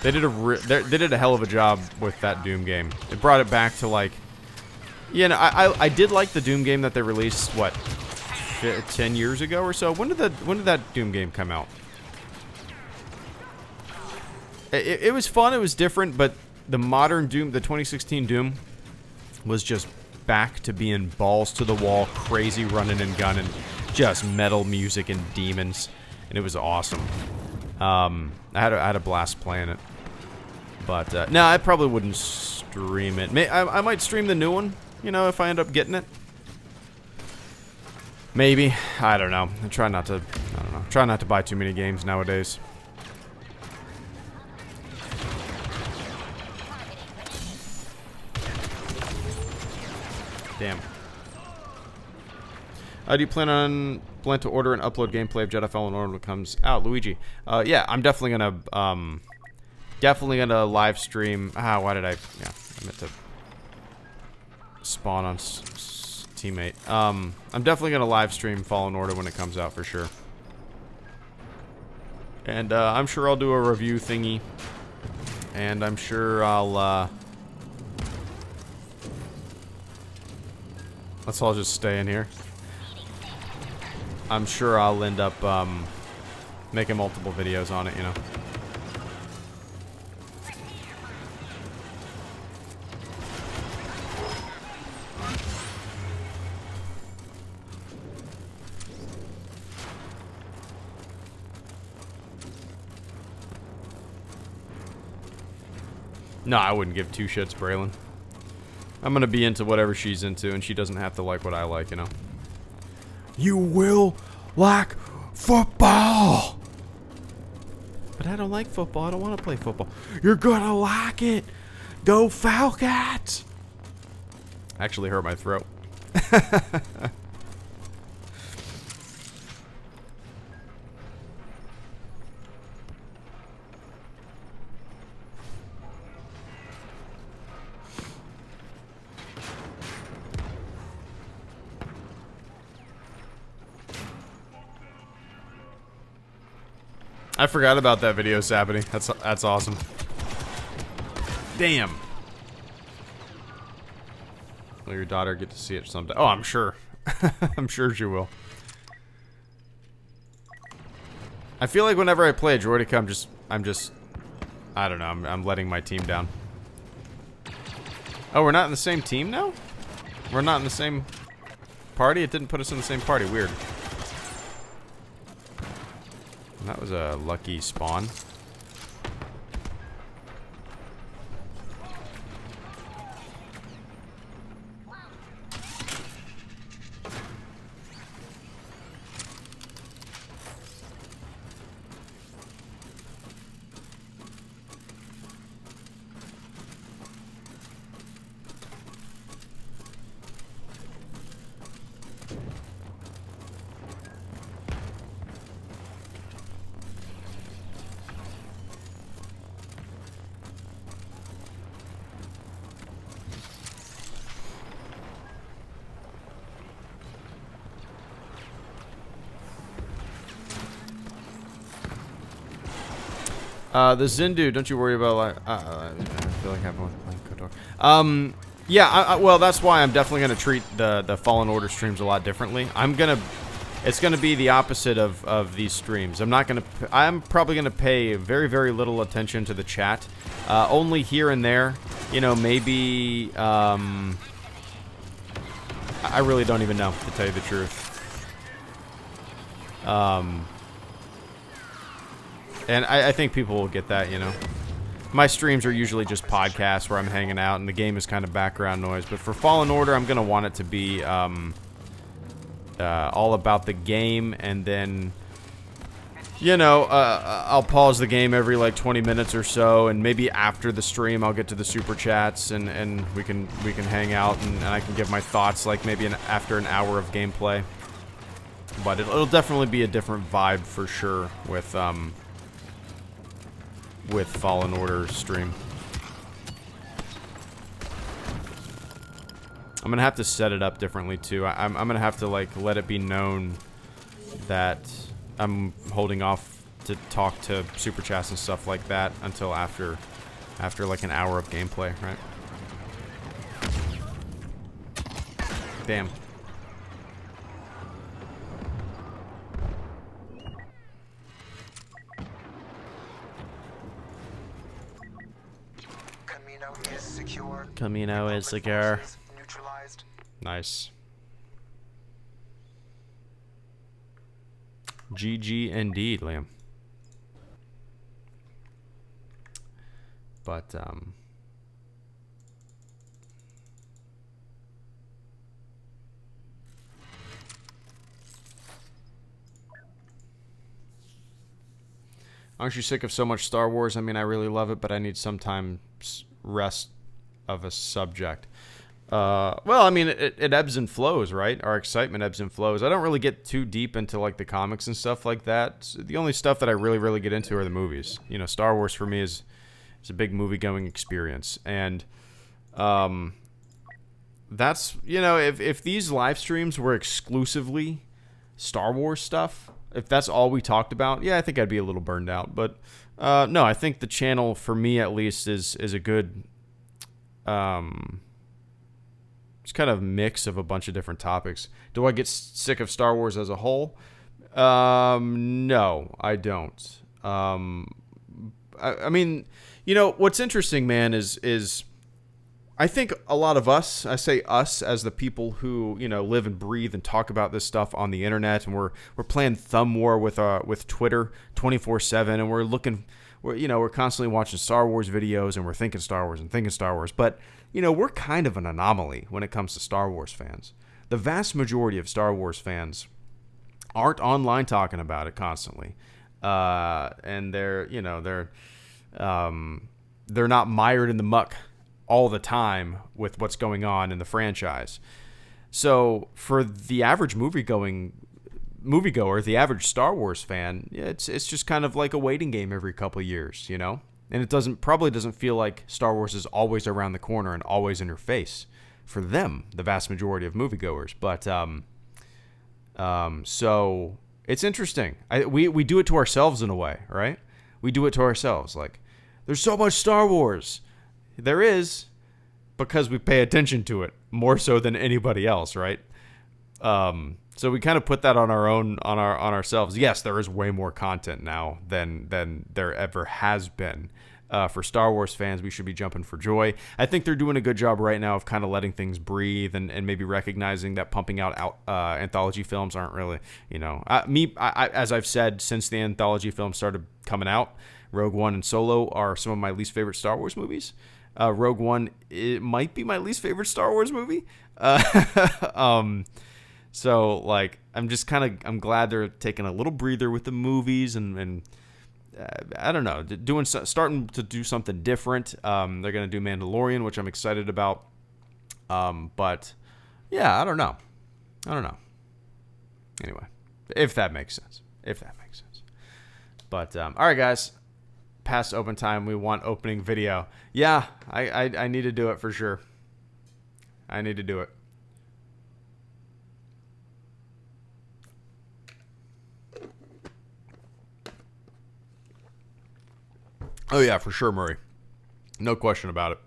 They did a hell of a job with that Doom game. It brought it back to like, you know, I did like the Doom game that they released, what, 10 years ago or so. When did that Doom game come out? It was fun. It was different, but the modern Doom, the 2016 Doom, was just back to being balls to the wall, crazy running and gunning, just metal music and demons, and it was awesome. I had a blast playing it, but no, I probably wouldn't stream it. I might stream the new one, you know, if I end up getting it. Maybe, I don't know. I try not to. I don't know. Try not to buy too many games nowadays. Damn. Do you plan to order and upload gameplay of Jedi Fallen Order when it comes out, Luigi? Yeah, I'm definitely gonna live stream. Why did I? Yeah, I meant to spawn on teammate. I'm definitely gonna live stream Fallen Order when it comes out for sure, and I'm sure I'll do a review thingy, and I'm sure I'll. Let's all just stay in here. I'm sure I'll end up making multiple videos on it, you know. No, I wouldn't give 2 shits, Braylon. I'm gonna be into whatever she's into, and she doesn't have to like what I like, you know. You will like football! But I don't like football. I don't want to play football. You're gonna like it! Go Falcons! Actually hurt my throat. I forgot about that video, Sabity. That's awesome. Damn. Will your daughter get to see it someday? Oh, I'm sure. I'm sure she will. I feel like whenever I play a Droideka, I'm just I don't know, I'm letting my team down. Oh, we're not in the same team now? We're not in the same party? It didn't put us in the same party. Weird. That was a lucky spawn. The Zindu, don't you worry about like I feel like having with playing KOTOR. Yeah, well, that's why I'm definitely gonna treat the Fallen Order streams a lot differently. It's gonna be the opposite of these streams. I'm probably gonna pay very, very little attention to the chat, only here and there. You know, maybe I really don't even know, to tell you the truth. And I think people will get that, you know. my streams are usually just podcasts where I'm hanging out and the game is kind of background noise. But for Fallen Order, I'm gonna want it to be all about the game, and then, you know, I'll pause the game every like 20 minutes or so, and maybe after the stream I'll get to the super chats and we can hang out and I can give my thoughts like maybe after an hour of gameplay. But it'll definitely be a different vibe for sure with Fallen Order stream. I'm gonna have to set it up differently too. I'm gonna have to like let it be known that I'm holding off to talk to super chats and stuff like that until after like an hour of gameplay, right? Damn. Camino is secure. Camino is secure. Neutralized. Nice. GG indeed, Liam. But aren't you sick of so much Star Wars? I mean, I really love it, but I need sometimes rest of a subject. Well, I mean, it ebbs and flows, right? Our excitement ebbs and flows. I don't really get too deep into, like, the comics and stuff like that. So the only stuff that I really, really get into are the movies. You know, Star Wars for me is a big movie-going experience. And that's, you know, if these live streams were exclusively Star Wars stuff, if that's all we talked about, yeah, I think I'd be a little burned out. But, no, I think the channel, for me at least, is a good... it's kind of mix of a bunch of different topics. Do I get sick of Star Wars as a whole? No, I don't. I mean, you know, what's interesting, man, is I think a lot of us, I say us as the people who, you know, live and breathe and talk about this stuff on the internet, and we're playing thumb war with Twitter 24/7, and we're constantly watching Star Wars videos, and we're thinking Star Wars, but you know, we're kind of an anomaly when it comes to Star Wars fans. The vast majority of Star Wars fans aren't online talking about it constantly, and they're not mired in the muck all the time with what's going on in the franchise. So for the average moviegoer, the average Star Wars fan, it's just kind of like a waiting game every couple of years, you know? And it probably doesn't feel like Star Wars is always around the corner and always in your face for them, the vast majority of moviegoers. But so it's interesting. We do it to ourselves in a way, right? We do it to ourselves. Like, there's so much Star Wars. There is, because we pay attention to it more so than anybody else, right? So we kind of put that on ourselves. Yes, there is way more content now than there ever has been. For Star Wars fans, we should be jumping for joy. I think they're doing a good job right now of kind of letting things breathe and maybe recognizing that pumping out anthology films aren't really, you know, I as I've said since the anthology films started coming out, Rogue One and Solo are some of my least favorite Star Wars movies. Rogue One, it might be my least favorite Star Wars movie. So like, I'm glad they're taking a little breather with the movies and I don't know, starting to do something different. They're going to do Mandalorian, which I'm excited about. But yeah, I don't know. Anyway, if that makes sense. But, all right, guys, past open time. We want opening video. Yeah, I need to do it for sure. I need to do it. Oh, yeah, for sure, Murray. No question about it.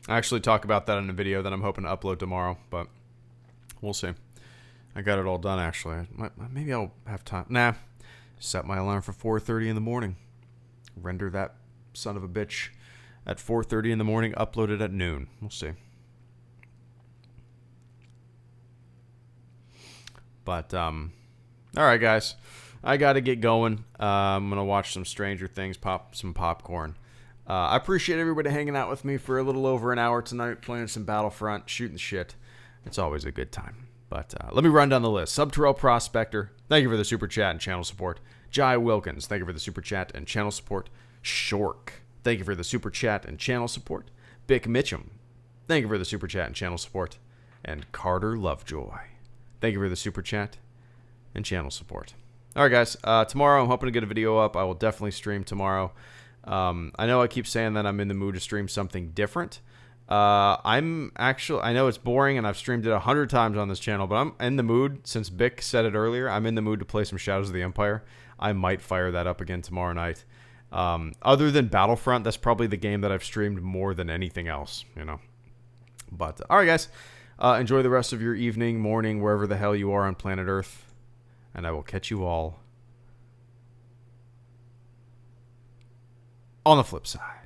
I actually talk about that in a video that I'm hoping to upload tomorrow, but we'll see. I got it all done, actually. Maybe I'll have time. Nah. Set my alarm for 4:30 in the morning. Render that son of a bitch at 4:30 in the morning. Upload it at noon. We'll see. But, all right, guys. I got to get going. I'm going to watch some Stranger Things, pop some popcorn. I appreciate everybody hanging out with me for a little over an hour tonight, playing some Battlefront, shooting shit. It's always a good time. But let me run down the list. SWTOR Prospector, thank you for the super chat and channel support. Jai Wilkins, thank you for the super chat and channel support. Shork, thank you for the super chat and channel support. Bick Mitchum, thank you for the super chat and channel support. And Carter Lovejoy, thank you for the super chat and channel support. All right, guys. Tomorrow, I'm hoping to get a video up. I will definitely stream tomorrow. I know I keep saying that I'm in the mood to stream something different. I know it's boring, and I've streamed it 100 times on this channel, but I'm in the mood. Since Bick said it earlier, I'm in the mood to play some Shadows of the Empire. I might fire that up again tomorrow night. Other than Battlefront, that's probably the game that I've streamed more than anything else, you know. But, all right, guys. Enjoy the rest of your evening, morning, wherever the hell you are on planet Earth. And I will catch you all on the flip side.